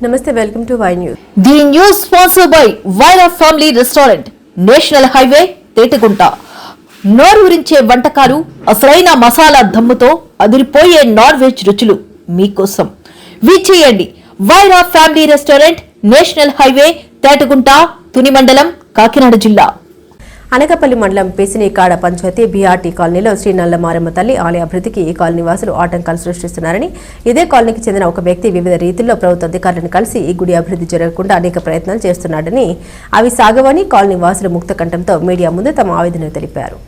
Namaste, welcome to Y News. The news sponsored by Vaira Family Restaurant, National Highway, Tetugunta. నోరూరించే వంటకాలు, అసలైన మసాలా దమ్ముతో అదిరిపోయే non veg రుచులు మీకోసం. విచ్చేయండి Vaira family restaurant, national highway, Tetagunta, Tuni మండలం, కాకినాడ జిల్లా. అనకపల్లి మండలం పేసినీకాడ పంచాయతీ బీఆర్టీ కాలనీలో శ్రీ నల్లమారమ్మ తల్లి ఆలయ అభివృద్ధికి ఈ కాలనీ వాసులు ఆటంకాలు సృష్టిస్తున్నారని, ఇదే కాలనీకి చెందిన ఒక వ్యక్తి వివిధ రీతిల్లో ప్రభుత్వ అధికారులను కలిసి ఈ గుడి అభివృద్ధి జరగకుండా అనేక ప్రయత్నాలు చేస్తున్నాడని, అవి సాగవని కాలనీ వాసులు ముక్త కంఠంతో మీడియా ముందు తమ ఆవేదన తెలిపారు.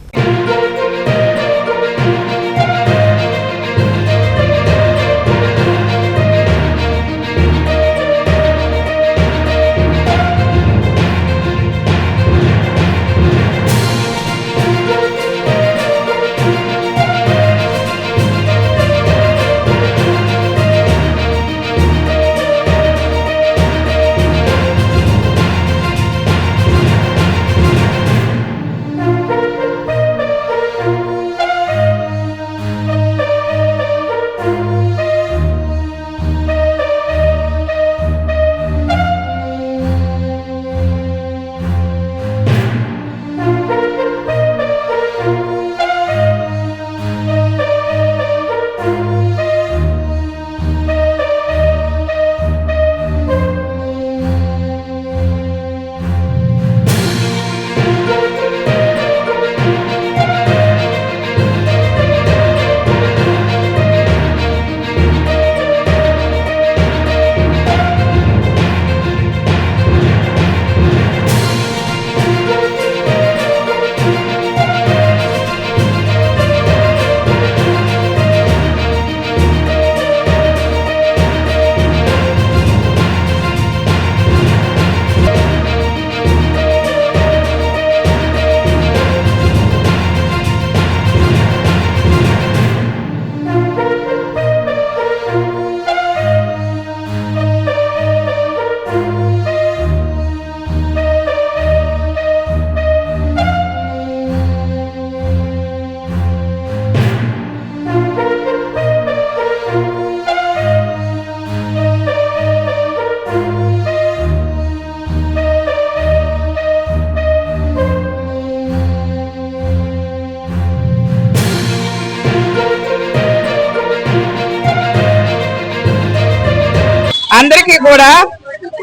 అందరికీ కూడా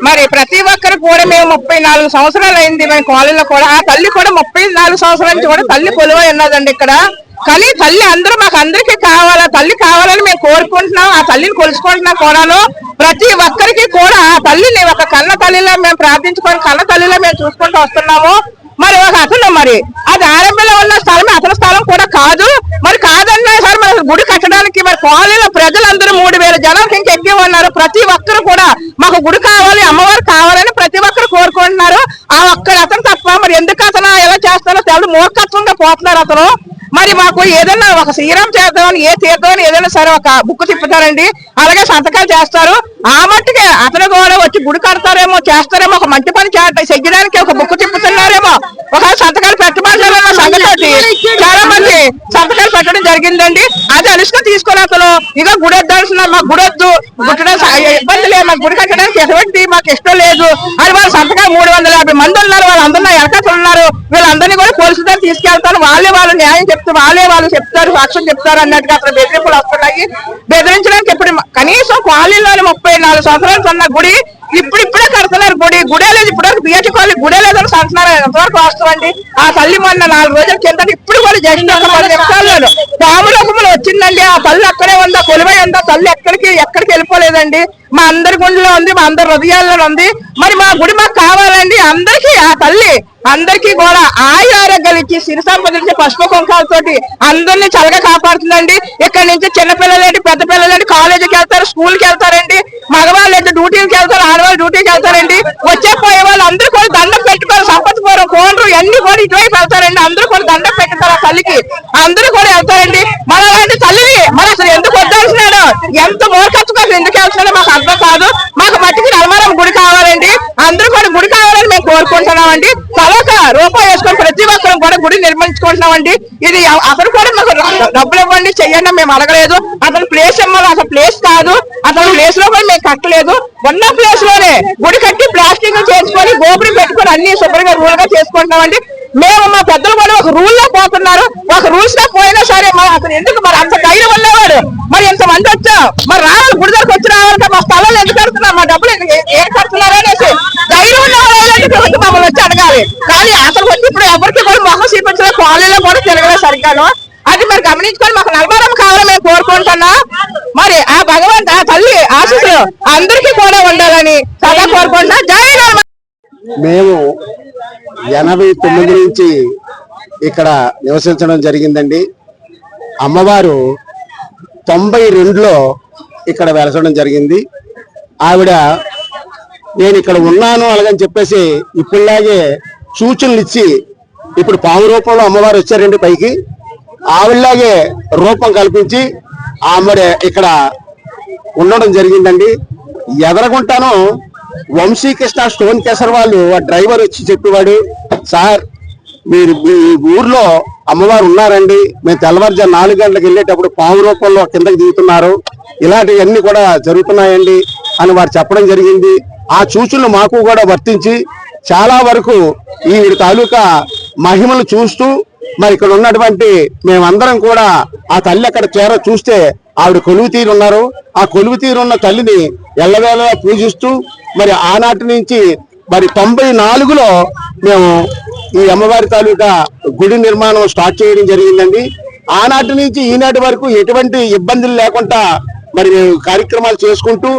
మరి ప్రతి ఒక్కరు కూడా మేము 34 సంవత్సరాలు అయింది మన కాలేజీలో కూడా. ఆ తల్లి కూడా 34 సంవత్సరాల నుంచి కూడా తల్లి కొలువై ఉన్నదండి ఇక్కడ. కానీ తల్లి అందరూ మాకు అందరికీ కావాలా, తల్లి కావాలని మేము కోరుకుంటున్నాం. ఆ తల్లిని కొలుసుకుంటున్నాం కూడాను. ప్రతి ఒక్కరికి కూడా ఆ తల్లిని ఒక కన్న తల్లిలో మేము ప్రార్థించుకొని కన్న తల్లిలో మేము చూసుకుంటూ వస్తున్నాము. మరి ఒక అతను మరి అది ఆరంభంలో ఉన్న స్థలం అతని స్థలం కూడా కాదు. మరి కాదన్నా సరే మరి గుడి కట్టడానికి మరి కాలనీలో ప్రజలందరూ 3000 జనాలకు ఇంకా ఎక్కువ ఉన్నారు. ప్రతి ఒక్కరు కూడా మాకు గుడి కావాలి, అమ్మవారు కావాలని ప్రతి ఒక్కరు కోరుకుంటున్నారు. ఆ ఒక్కడ అతను తప్ప మరి ఎందుకు అతను ఎలా చేస్తారో తెలు మూర్ఖత్వంగా పోతున్నారు అతను. మరి మాకు ఏదైనా ఒక శ్రీరామ్ చేద్దామని ఏ తీర్థమని ఏదైనా సరే ఒక బుక్ తిప్పుతారండి, అలాగే సంతకాలు చేస్తారు. ఆ మట్టుకే అతను కూడా వచ్చి గుడి కడతారేమో చేస్తారేమో, ఒక మంచి పని చెయ్యడానికి ఒక బుక్ తిప్పుతున్నారేమో, ఒక సంతకాలు పెట్టమంటారన్న సంగతి చాలా మంది సంతకాలు పెట్టడం జరిగిందండి. అది అనుష్క తీసుకొని అతను ఇక గుడి వద్దాల్సిన మాకు గుడి వద్దు, గుట్టడం ఇబ్బంది లేదు, మాకు గుడి కట్టడానికి ఎటువంటి మాకు ఇష్టం లేదు అని వాళ్ళ సంతకాలు 350 మంది ఉన్నారు. వాళ్ళందరూ ఎలకలు ఉన్నారు. వీళ్ళందరినీ కూడా పోలీసులు తీసుకెళ్తారు. వాళ్ళు న్యాయం వాళ్ళు చెప్తారు, సాక్ష్యం చెప్తారు అన్నట్టుగా అక్కడ బెదిరింపులు వస్తున్నాయి. బెదిరించడానికి ఇప్పుడు కనీసం కాలనీలోని 34 సంవత్సరాలు ఉన్న గుడి ఇప్పుడే కడుతున్నారు. గుడే లేదు, ఇప్పుడు బిఎస్టీ కాలనీ గుడే లేదని అంటున్నారు. ఎంతవరకు వాస్తవండి? ఆ తల్లి మొన్న 4 రోజుల కింద ఇప్పుడు కూడా జగన్ ఒక 10 నిమిషాల్లో రాములకుమలు వచ్చిందండి. ఆ తల్లి అక్కడే ఉందా, కొలువై ఉందా? తల్లి ఎక్కడికి వెళ్ళిపోలేదండి. మా అందరి గుండెలో ఉంది, మా అందరి హృదయాల్లో ఉంది. మరి మా గుడి మాకు కావాలండి. అందరికీ ఆ తల్లి అందరికీ కూడా ఆరోగ్యాలు ఇచ్చి సిరి సంపదించి పసుపు కుంకాలతోటి అందరినీ చల్లగా కాపాడుతుందండి. ఇక్కడ నుంచి చిన్నపిల్లలేంటి, పెద్ద పిల్లలేంటి కాలేజీకి వెళ్తారు, స్కూల్కి వెళ్తారండి. మగవాళ్ళు అయితే డ్యూటీకి వెళ్తారు, ఆడవాళ్ళు డ్యూటీకి వెళ్తారండి. వచ్చే పోయే వాళ్ళు అందరూ కూడా దండం పెట్టుకోరు. సంపత్పురం కోనరు అన్ని కూడా ఇటువైపు వెళ్తారండి. అందరూ కూడా దండం పెట్టుతారు ఆ తల్లికి. అందరూ కూడా వెళ్తారండి. మన అలాంటి తల్లిని మరి అసలు ఎందుకు వద్దాల్సినాడు, ఎంత మూర్ఖత్వం ఎందుకు వెళ్తున్నాడో మాకు అర్థం కాదు. మాకు మట్టికి నల్లమారమ్మ గుడి కావాలండి. అందరూ కూడా గుడి కావాలని మేము కోరుకుంటున్నామండి. తలక రూపాయి వేసుకొని ప్రతి ఒక్కరు కూడా గుడి నిర్మించుకుంటున్నామండి. ఇది అతను కూడా మాకు డబ్బులు ఇవ్వండి చెయ్యండి మేము అడగలేదు. అతను ప్లేస్ ఇవ్వాలి, అసలు ప్లేస్ కాదు. అతను ప్లేస్ లో కూడా మేము కట్టలేదు. ఉన్న ప్లేస్ లోనే గుడి కట్టి ప్లాస్టింగ్ చేసుకొని గోపురం పెట్టుకొని అన్ని శుభ్రంగా రూల్ గా చేసుకుంటున్నామండి. మేము మా పెద్దలు కూడా ఒక రూల్ లో పోతున్నారు. ఒక రూల్స్ లో పోయినా సరే మరి అతను ఎందుకు మరి అంత ధైర్యం ఉన్నవాడు మరి ఇంతమంది వచ్చా మరి రావాలి గుడి దగ్గరకు వచ్చి రావాలి మా స్థలాలు ఎందుకు కడుతున్నారు, మా డబ్బులు ఏం కడుతున్నారు అనేసి ధైర్యం ఉన్నవాళ్ళు ప్రభుత్వం మమ్మల్ని వచ్చి అడగాలి. కానీ అసలు వచ్చి ఇప్పుడు ఎవరికి కూడా మొహం చూపించలేదు, కాలనీలో కూడా తిరగలేదు సరిగ్గాను. అది మరి గమనించుకొని మాకు నలభరం కావాలని మేము కోరుకుంటున్నా. మరి ఆ భగవంతు ఆ తల్లి ఆశీస్సులు అందరికీ కూడా ఉండాలని చాలా కోరుకుంటున్నా. జై నర్మదా. మేము 89 నుంచి ఇక్కడ నివసించడం జరిగిందండి. అమ్మవారు 92లో ఇక్కడ వెలసడం జరిగింది. ఆవిడ నేను ఇక్కడ ఉన్నాను అలాగని చెప్పేసి ఇప్పుడులాగే సూచనలు ఇచ్చి ఇప్పుడు పాము రూపంలో అమ్మవారు వచ్చారండి పైకి. ఆవిడలాగే రూపం కల్పించి ఆవిడ ఇక్కడ ఉండడం జరిగిందండి. ఎదరగుంటాను వంశీకృష్ణ స్టోన్ కేసర్ వాళ్ళు ఆ డ్రైవర్ వచ్చి చెప్పేవాడు, సార్ మీరు మీ ఊర్లో అమ్మవారు ఉన్నారండి, మేము తెల్లవారుజాము 4 గంటలకు వెళ్ళేటప్పుడు పాము రూపంలో కిందకి దిగుతున్నారు, ఇలాంటివన్నీ కూడా జరుగుతున్నాయండి అని వారు చెప్పడం జరిగింది. ఆ సూచనలు మాకు కూడా వర్తించి చాలా వరకు ఈ తాలూకా మహిమలు చూస్తూ మరి ఇక్కడ ఉన్నటువంటి మేమందరం కూడా ఆ తల్లి అక్కడ చూస్తే ఆవిడ కొలువు తీరు ఉన్నారు. ఆ కొలువు తీరున్న తల్లిని ఎల్లవేళ పూజిస్తూ మరి ఆనాటి నుంచి మరి 94లో మేము ఈ అమ్మవారి తాలూకా గుడి నిర్మాణం స్టార్ట్ చేయడం జరిగిందండి. ఆనాటి నుంచి ఈనాటి వరకు ఎటువంటి ఇబ్బందులు లేకుండా మరి మేము కార్యక్రమాలు చేసుకుంటూ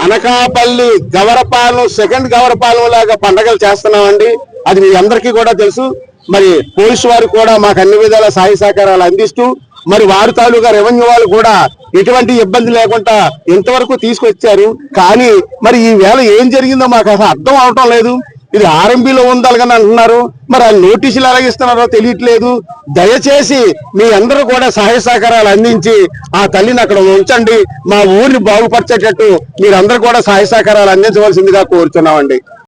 అనకాపల్లి గవరపాలెం సెకండ్ గవరపాలెం లాగా పండగలు చేస్తున్నామండి. అది మీ అందరికీ కూడా తెలుసు. మరి పోలీసు వారు కూడా మాకు అన్ని విధాల సహాయ సహకారాలు అందిస్తూ మరి వారి తాలూకా రెవెన్యూ వాళ్ళు కూడా ఎటువంటి ఇబ్బంది లేకుండా ఇంతవరకు తీసుకొచ్చారు. కానీ మరి ఈ వేళ ఏం జరిగిందో మాకు అసలు అర్థం అవటం లేదు. ఇది ఆర్ఎంపీలో ఉండాలని అంటున్నారు, మరి ఆ నోటీసులు ఎలాగ ఇస్తున్నారో తెలియట్లేదు. దయచేసి మీ అందరూ కూడా సహాయ సహకారాలు అందించి ఆ తల్లిని అక్కడ ఉంచండి, మా ఊరిని బాగుపరిచేటట్టు మీరందరూ కూడా సహాయ సహకారాలు అందించవలసిందిగా కోరుతున్నామండి.